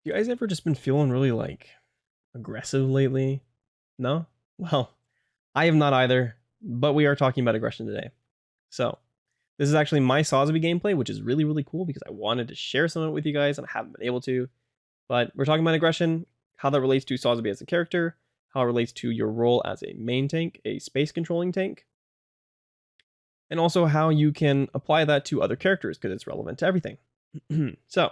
You guys ever just been feeling really like aggressive lately? No? Well, I have not either, but we are talking about aggression today. So, this is actually my Sazabi gameplay, which is really, really cool because I wanted to share some of it with you guys and I haven't been able to. But we're talking about aggression, how that relates to Sazabi as a character, how it relates to your role as a main tank, a space controlling tank, and also how you can apply that to other characters because it's relevant to everything. So,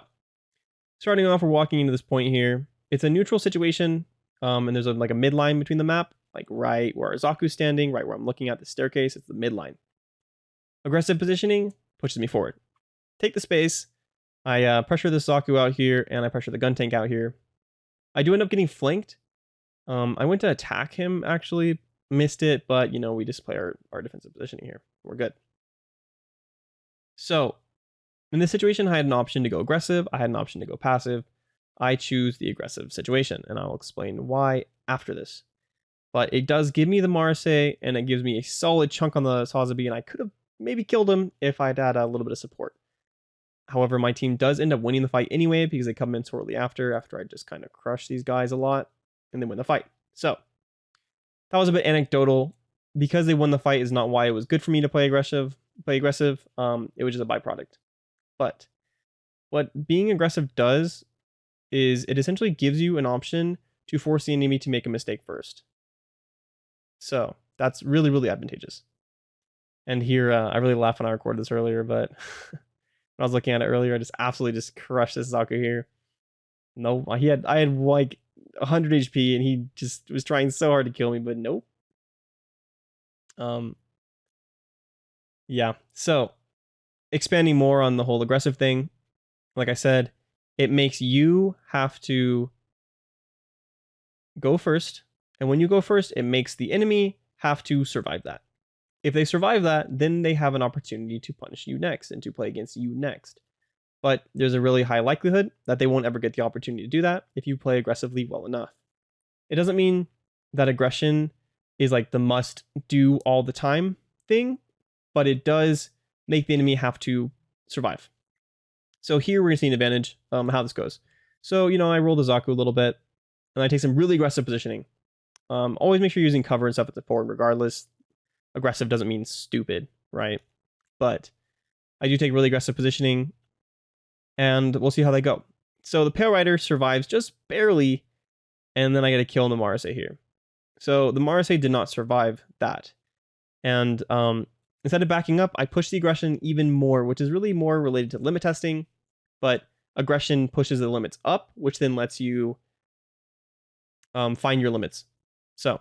starting off, we're walking into this point here. It's a neutral situation, and there's like a midline between the map, like right where Zaku's standing, right where I'm looking at the staircase. It's the midline. Aggressive positioning pushes me forward. Take the space. I pressure the Zaku out here, and I pressure the gun tank out here. I do end up getting flanked. I went to attack him, actually. Missed it, but, you know, we just play our defensive positioning here. We're good. So, in this situation, I had an option to go aggressive. I had an option to go passive. I choose the aggressive situation, and I'll explain why after this. But it does give me the Marseille, and it gives me a solid chunk on the Sazabi, and I could have maybe killed him if I'd had a little bit of support. However, my team does end up winning the fight anyway, because they come in shortly after I just kind of crush these guys a lot, and then win the fight. So, that was a bit anecdotal. Because they won the fight is not why it was good for me to play aggressive. It was just a byproduct. But what being aggressive does is it essentially gives you an option to force the enemy to make a mistake first. So that's really, really advantageous. And here, I really laughed when I recorded this earlier, but when I was looking at it earlier, I just absolutely just crushed this Zaku here. No, I had like 100 HP and he just was trying so hard to kill me, but nope. Yeah, so expanding more on the whole aggressive thing, like I said, it makes you have to go first. And when you go first, it makes the enemy have to survive that. If they survive that, then they have an opportunity to punish you next and to play against you next. But there's a really high likelihood that they won't ever get the opportunity to do that if you play aggressively well enough. It doesn't mean that aggression is like the must do all the time thing, but it does make the enemy have to survive. So here we're going to see an advantage how this goes. So, you know, I roll the Zaku a little bit, and I take some really aggressive positioning. Always make sure you're using cover and stuff at the forward regardless. Aggressive doesn't mean stupid, right? But I do take really aggressive positioning, and we'll see how they go. So the Pale Rider survives just barely, and then I get a kill on the Marseille here. So the Marseille did not survive that. And instead of backing up, I push the aggression even more, which is really more related to limit testing. But aggression pushes the limits up, which then lets you find your limits. So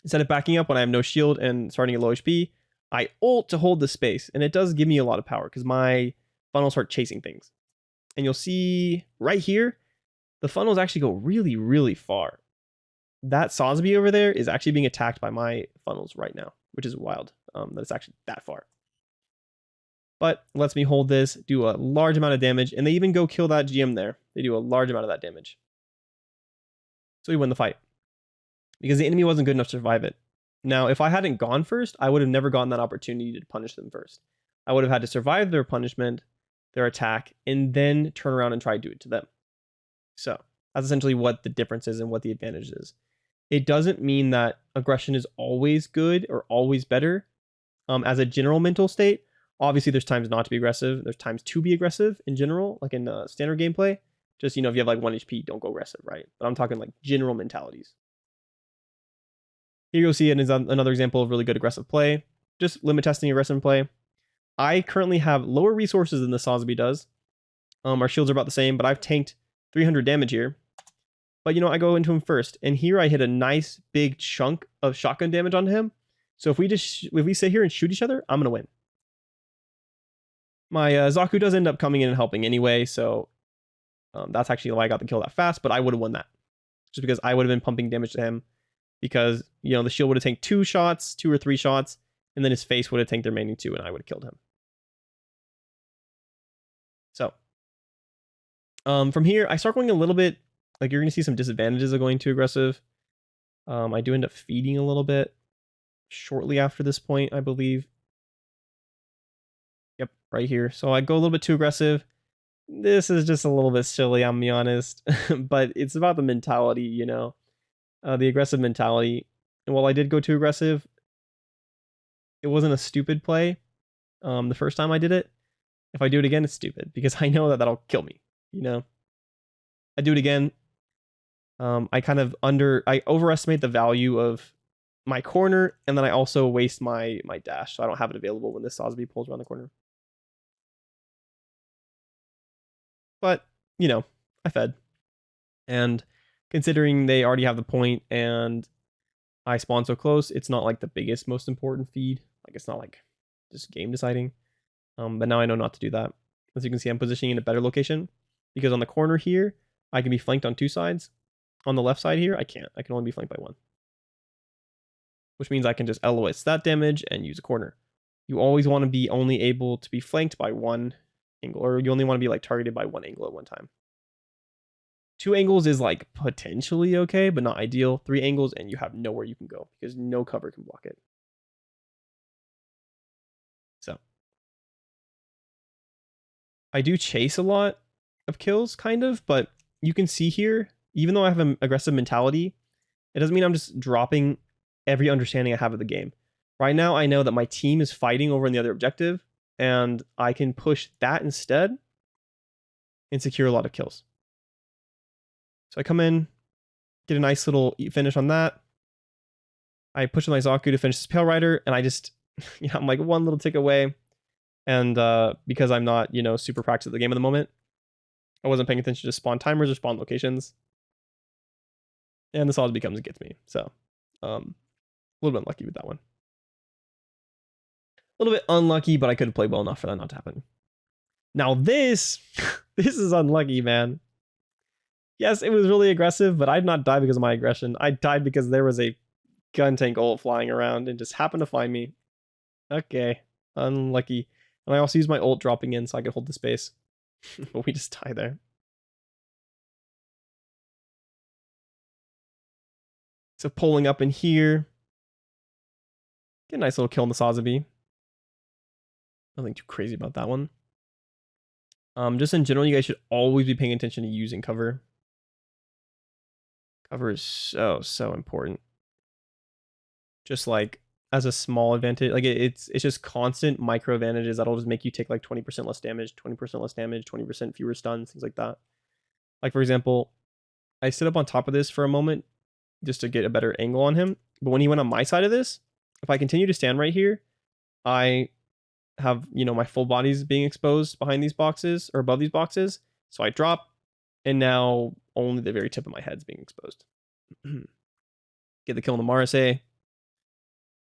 instead of backing up when I have no shield and starting at low HP, I ult to hold the space. And it does give me a lot of power because my funnels start chasing things. And you'll see right here, the funnels actually go really, really far. That Sazabi over there is actually being attacked by my funnels right now, which is wild. That it's actually that far. But it lets me hold this, do a large amount of damage, and they even go kill that GM there. They do a large amount of that damage. So we win the fight. Because the enemy wasn't good enough to survive it. Now, if I hadn't gone first, I would have never gotten that opportunity to punish them first. I would have had to survive their punishment, their attack, and then turn around and try to do it to them. So that's essentially what the difference is and what the advantage is. It doesn't mean that aggression is always good or always better. As a general mental state, obviously there's times not to be aggressive. There's times to be aggressive in general, like in standard gameplay. Just, you know, if you have like 1 HP, don't go aggressive, right? But I'm talking like general mentalities. Here you'll see it is another example of really good aggressive play. Just limit testing aggressive play. I currently have lower resources than the Sazabi does. Our shields are about the same, but I've tanked 300 damage here. But, you know, I go into him first. And here I hit a nice big chunk of shotgun damage on him. So if we sit here and shoot each other, I'm going to win. My Zaku does end up coming in and helping anyway. So that's actually why I got the kill that fast. But I would have won that. Just because I would have been pumping damage to him. Because, you know, the shield would have tanked 2 or 3 shots. And then his face would have tanked the remaining 2 and I would have killed him. So from here, I start going a little bit. Like, you're going to see some disadvantages of going too aggressive. I do end up feeding a little bit shortly after this point, I believe. Yep, right here. So I go a little bit too aggressive. This is just a little bit silly, I'm be honest. But it's about the mentality, you know, the aggressive mentality. And while I did go too aggressive, it wasn't a stupid play. The first time I did it. If I do it again, it's stupid because I know that that'll kill me. You know, I do it again. I overestimate the value of my corner, and then I also waste my dash, so I don't have it available when this Sazabi pulls around the corner. But you know, I fed, and considering they already have the point and I spawn so close, it's not like the biggest, most important feed. Like it's not like just game deciding. But now I know not to do that. As you can see, I'm positioning in a better location because on the corner here, I can be flanked on two sides. On the left side here, I can't. I can only be flanked by one. Which means I can just LOS that damage and use a corner. You always want to be only able to be flanked by one angle, or you only want to be like targeted by one angle at one time. 2 angles is like potentially okay, but not ideal. 3 angles and you have nowhere you can go because no cover can block it. So I do chase a lot of kills, kind of, but you can see here, even though I have an aggressive mentality, it doesn't mean I'm just dropping every understanding I have of the game. Right now, I know that my team is fighting over in the other objective, and I can push that instead and secure a lot of kills. So I come in, get a nice little finish on that. I push my Zaku to finish this Pale Rider, and I just, you know, I'm like one little tick away. And because I'm not, you know, super practiced at the game at the moment, I wasn't paying attention to spawn timers or spawn locations. And this always becomes gets me. So a little bit unlucky with that one. A little bit unlucky, but I could have played well enough for that not to happen. Now this, this is unlucky, man. Yes, it was really aggressive, but I did not die because of my aggression. I died because there was a gun tank ult flying around and just happened to find me. Okay, unlucky. And I also used my ult dropping in so I could hold the space. But we just die there. So pulling up in here. Get a nice little kill on the Sazabi. Nothing too crazy about that one. Just in general, you guys should always be paying attention to using cover. Cover is so important. Just like as a small advantage, like it's just constant micro advantages that'll just make you take like 20% less damage, 20% less damage, 20% fewer stuns, things like that. Like for example, I stood up on top of this for a moment just to get a better angle on him. But when he went on my side of this, if I continue to stand right here, I have, you know, my full body's being exposed behind these boxes or above these boxes. So I drop, and now only the very tip of my head's being exposed. Get the kill on the Marase.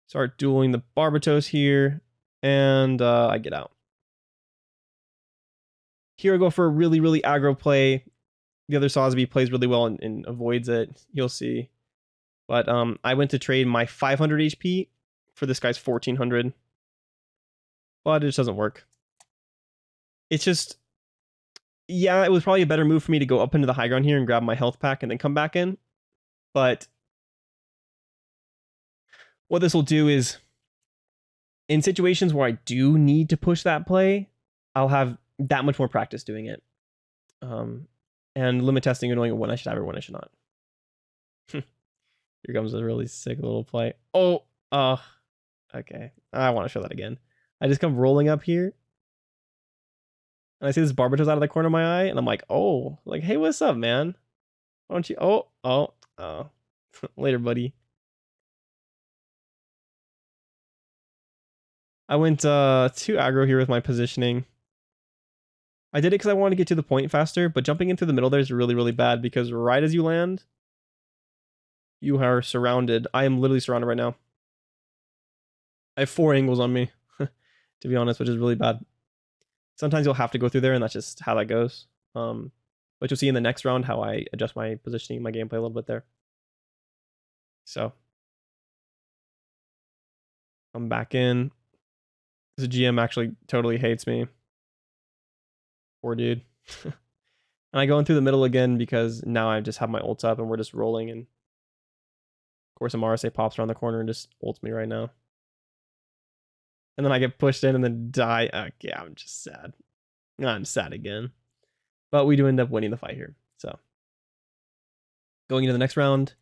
Start dueling the Barbatos here, and I get out. Here I go for a really, really aggro play. The other Sazabi plays really well and avoids it. You'll see. But I went to trade my 500 HP for this guy's 1400. But it just doesn't work. It's just, yeah, it was probably a better move for me to go up into the high ground here and grab my health pack and then come back in. But what this will do is, in situations where I do need to push that play, I'll have that much more practice doing it. And limit testing and knowing when I should have it, when I should not. Here comes a really sick little play. Oh, okay. I want to show that again. I just come rolling up here. And I see this Barbatos out of the corner of my eye. And I'm like, oh, like, hey, what's up, man? Why don't you? Oh. Later, buddy. I went too aggro here with my positioning. I did it because I wanted to get to the point faster, but jumping into the middle there is really, really bad because right as you land, you are surrounded. I am literally surrounded right now. I have 4 angles on me, to be honest, which is really bad. Sometimes you'll have to go through there, and that's just how that goes. But you'll see in the next round how I adjust my positioning, my gameplay a little bit there. So, I'm back in. This GM actually totally hates me. Poor dude. And I go in through the middle again because now I just have my ults up and we're just rolling. And of course, Amarase pops around the corner and just ults me right now. And then I get pushed in and then die. Okay, I'm just sad. I'm sad again. But we do end up winning the fight here. So going into the next round,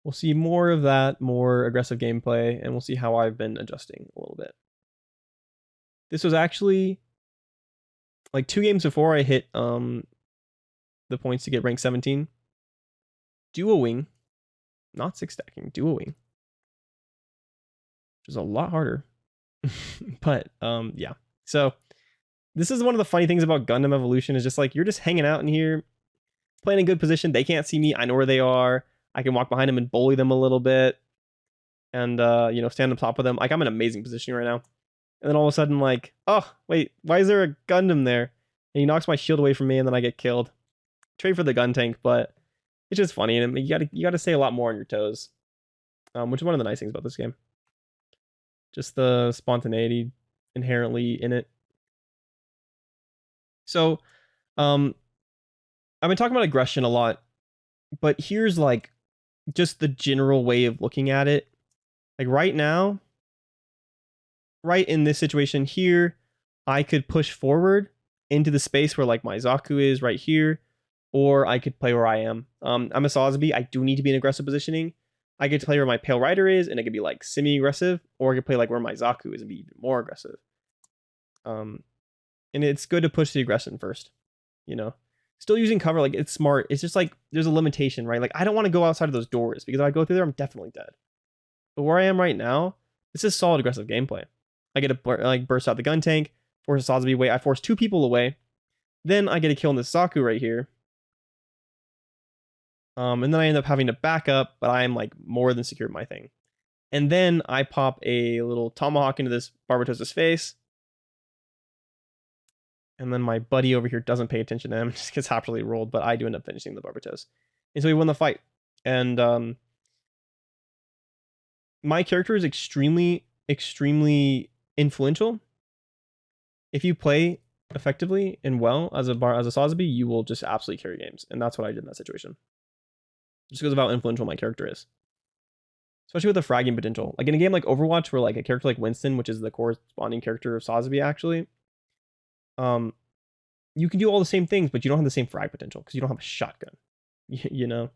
we'll see more of that, more aggressive gameplay, and we'll see how I've been adjusting a little bit. This was actually like 2 games before I hit the points to get rank 17. Duo-wing, not 6-stacking, duo-wing. Which is a lot harder. But yeah. So this is one of the funny things about Gundam Evolution is just like you're just hanging out in here, playing in good position. They can't see me. I know where they are. I can walk behind them and bully them a little bit. And you know, stand on top of them. Like I'm in an amazing position right now. And then all of a sudden, like, oh, wait, why is there a Gundam there? And he knocks my shield away from me, and then I get killed. Trade for the gun tank, but it's just funny. And you gotta stay a lot more on your toes. Which is one of the nice things about this game. Just the spontaneity inherently in it. So, I've been talking about aggression a lot, but here's like just the general way of looking at it. Like right now, right in this situation here, I could push forward into the space where like my Zaku is right here, or I could play where I am. I'm a Sazabi. I do need to be in aggressive positioning. I could play where my Pale Rider is, and it could be like semi-aggressive, or I could play like where my Zaku is and be even more aggressive. And it's good to push the aggression first, you know. Still using cover, like it's smart. It's just like there's a limitation, right? Like I don't want to go outside of those doors because if I go through there, I'm definitely dead. But where I am right now, this is solid aggressive gameplay. I get to like burst out the gun tank, force Sazabi away. I force 2 people away. Then I get a kill in this Zaku right here. And then I end up having to back up, but I am like more than secured my thing. And then I pop a little tomahawk into this Barbatos' face. And then my buddy over here doesn't pay attention to him, just gets happily rolled, but I do end up finishing the Barbatos. And so we won the fight. And my character is extremely influential. If you play effectively and well as a Sazabi, you will just absolutely carry games. And that's what I did in that situation. Just because of how influential my character is. Especially with the fragging potential. Like in a game like Overwatch, where like a character like Winston, which is the corresponding character of Sazabi actually, you can do all the same things, but you don't have the same frag potential because you don't have a shotgun. You know?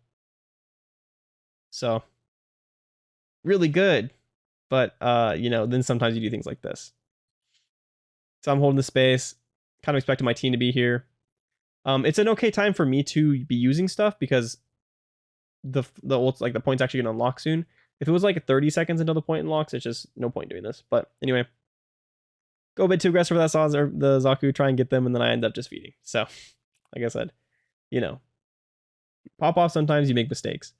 So really good. But you know, then sometimes you do things like this. So I'm holding the space, kind of expecting my team to be here. It's an okay time for me to be using stuff because the like the point's actually gonna unlock soon. If it was like 30 seconds until the point unlocks, it's just no point doing this. But anyway, go a bit too aggressive for that or the Zaku, try and get them, and then I end up just feeding. So, like I said, you know, pop off sometimes you make mistakes,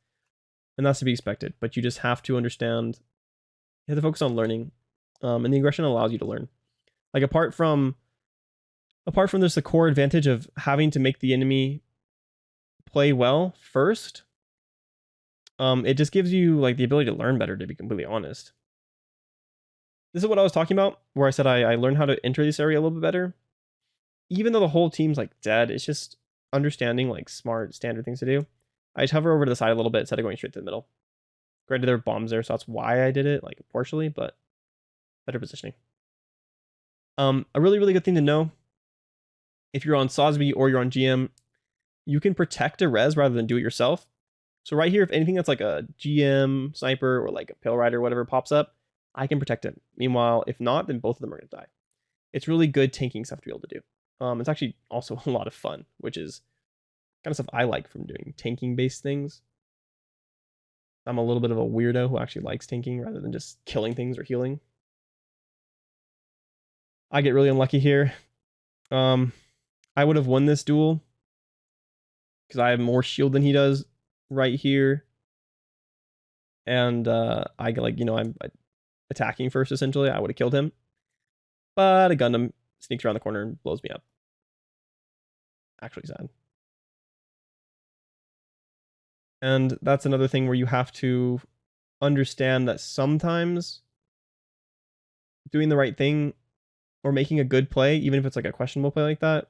and that's to be expected. But you just have to understand. You have to focus on learning, and the aggression allows you to learn. Like apart from this, the core advantage of having to make the enemy play well first. It just gives you like the ability to learn better, to be completely honest. This is what I was talking about, where I said I learned how to enter this area a little bit better. Even though the whole team's like dead, it's just understanding like smart standard things to do. I just hover over to the side a little bit instead of going straight to the middle. Granted, there are bombs there, so that's why I did it, like partially, but better positioning. A really good thing to know, if you're on Sazabi or you're on GM, you can protect a res rather than do it yourself. So right here, if anything that's like a GM sniper or like a Pale Rider or whatever pops up, I can protect it. Meanwhile, if not, then both of them are going to die. It's really good tanking stuff to be able to do. It's actually also a lot of fun, which is kind of stuff I like from doing tanking-based things. I'm a little bit of a weirdo who actually likes tanking rather than just killing things or healing. I get really unlucky here. I would have won this duel because I have more shield than he does right here. And I like, you know, I'm attacking first essentially. I would have killed him. But a Gundam sneaks around the corner and blows me up. Actually sad. And that's another thing where you have to understand that sometimes doing the right thing or making a good play, even if it's like a questionable play like that,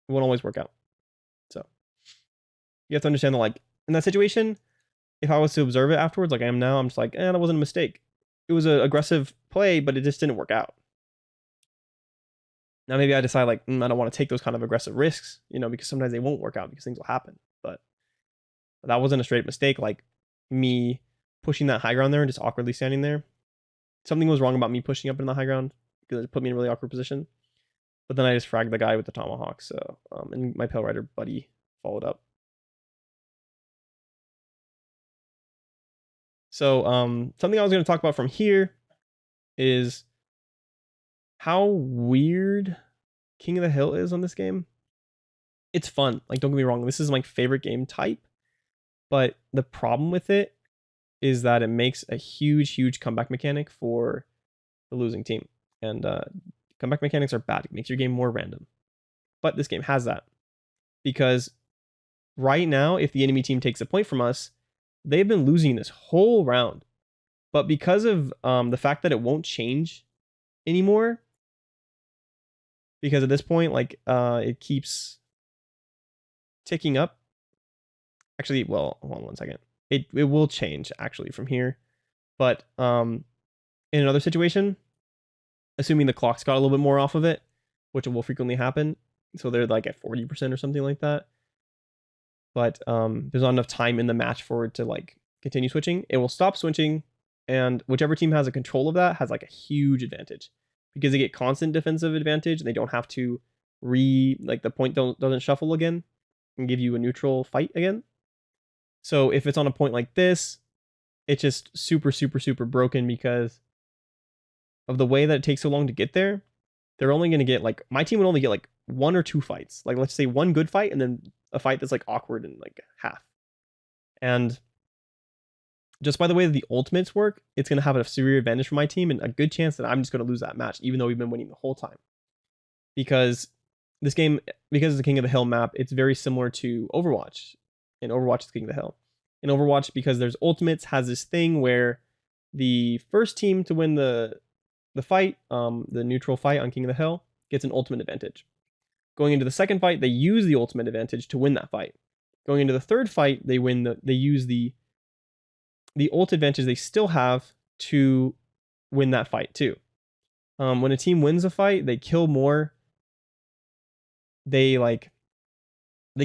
it won't always work out. So you have to understand that, like, in that situation, if I was to observe it afterwards, like I am now, I'm just like, that wasn't a mistake. It was an aggressive play, but it just didn't work out. Now maybe I decide like, I don't want to take those kind of aggressive risks, because sometimes they won't work out because things will happen. But that wasn't a straight mistake. Like me pushing that high ground there and just awkwardly standing there. Something was wrong about me pushing up in the high ground because it put me in a really awkward position. But then I just fragged the guy with the tomahawk. So, and my Pale Rider buddy followed up. So, something I was going to talk about from here is how weird King of the Hill is on this game. It's fun. Like, don't get me wrong. This is my favorite game type. But the problem with it is that it makes a huge comeback mechanic for the losing team. And comeback mechanics are bad. It makes your game more random. But this game has that. Because right now, if the enemy team takes a point from us, they've been losing this whole round. But because of the fact that it won't change anymore, because at this point, like, it keeps ticking up. Actually, well, hold on one second. It will change, actually, from here. But in another situation, assuming the clock's got a little bit more off of it, which will frequently happen, so they're like at 40% or something like that, but there's not enough time in the match for it to like continue switching, it will stop switching, and whichever team has a control of that has like a huge advantage because they get constant defensive advantage and they don't have to the point doesn't shuffle again and give you a neutral fight again. So if it's on a point like this, it's just super broken because of the way that it takes so long to get there. They're only going to get like, my team would only get like 1 or 2 fights. Like, let's say 1 good fight and then a fight that's like awkward and like half. And just by the way that the ultimates work, it's going to have a severe advantage for my team and a good chance that I'm just going to lose that match, even though we've been winning the whole time. Because this game, because it's the King of the Hill map, it's very similar to Overwatch. And Overwatch is King of the Hill. In Overwatch, because there's ultimates, has this thing where the first team to win the fight, the neutral fight on King of the Hill, gets an ultimate advantage. Going into the second fight, they use the ultimate advantage to win that fight. Going into the third fight, they use the ult advantage they still have to win that fight too. When a team wins a fight, they kill more. They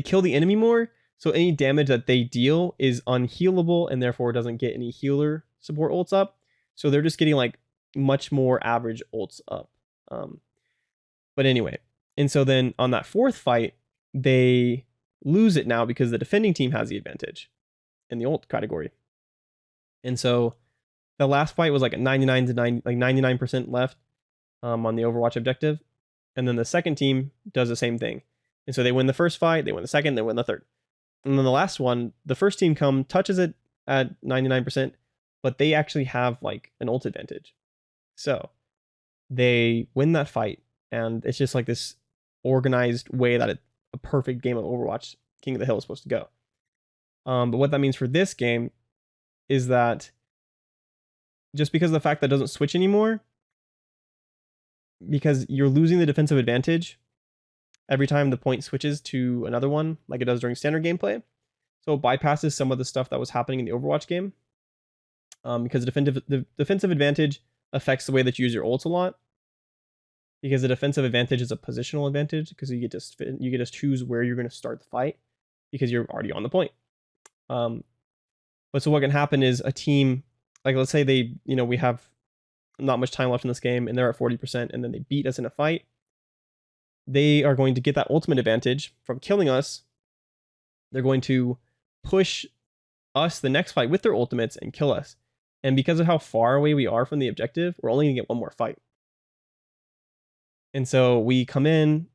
kill the enemy more, so any damage that they deal is unhealable and therefore doesn't get any healer support ults up. So they're just getting like much more average ults up. But anyway, and so then on that fourth fight, they lose it now because the defending team has the advantage in the ult category. And so the last fight was like a 99% left on the Overwatch objective. And then the second team does the same thing. And so they win the first fight, they win the second, they win the third. And then the last one, the first team touches it at 99%, but they actually have like an ult advantage. So they win that fight, and it's just like this organized way that a perfect game of Overwatch King of the Hill is supposed to go. But what that means for this game is that just because of the fact that it doesn't switch anymore, because you're losing the defensive advantage every time the point switches to another one, like it does during standard gameplay. So it bypasses some of the stuff that was happening in the Overwatch game. Because the defensive advantage affects the way that you use your ults a lot. Because the defensive advantage is a positional advantage, because you get to choose where you're going to start the fight, because you're already on the point. But so what can happen is a team, like let's say we have not much time left in this game and they're at 40% and then they beat us in a fight. They are going to get that ultimate advantage from killing us. They're going to push us the next fight with their ultimates and kill us. And because of how far away we are from the objective, we're only going to get one more fight. And so we come in,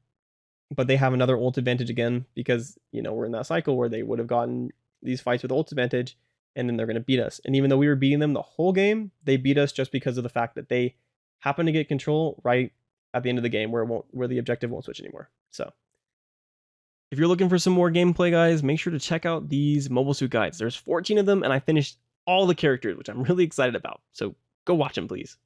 but they have another ult advantage again because, we're in that cycle where they would have gotten these fights with ult advantage and then they're going to beat us. And even though we were beating them the whole game, they beat us just because of the fact that they happen to get control right at the end of the game where the objective won't switch anymore. So if you're looking for some more gameplay, guys, make sure to check out these mobile suit guides. There's 14 of them and I finished all the characters, which I'm really excited about. So go watch them, please.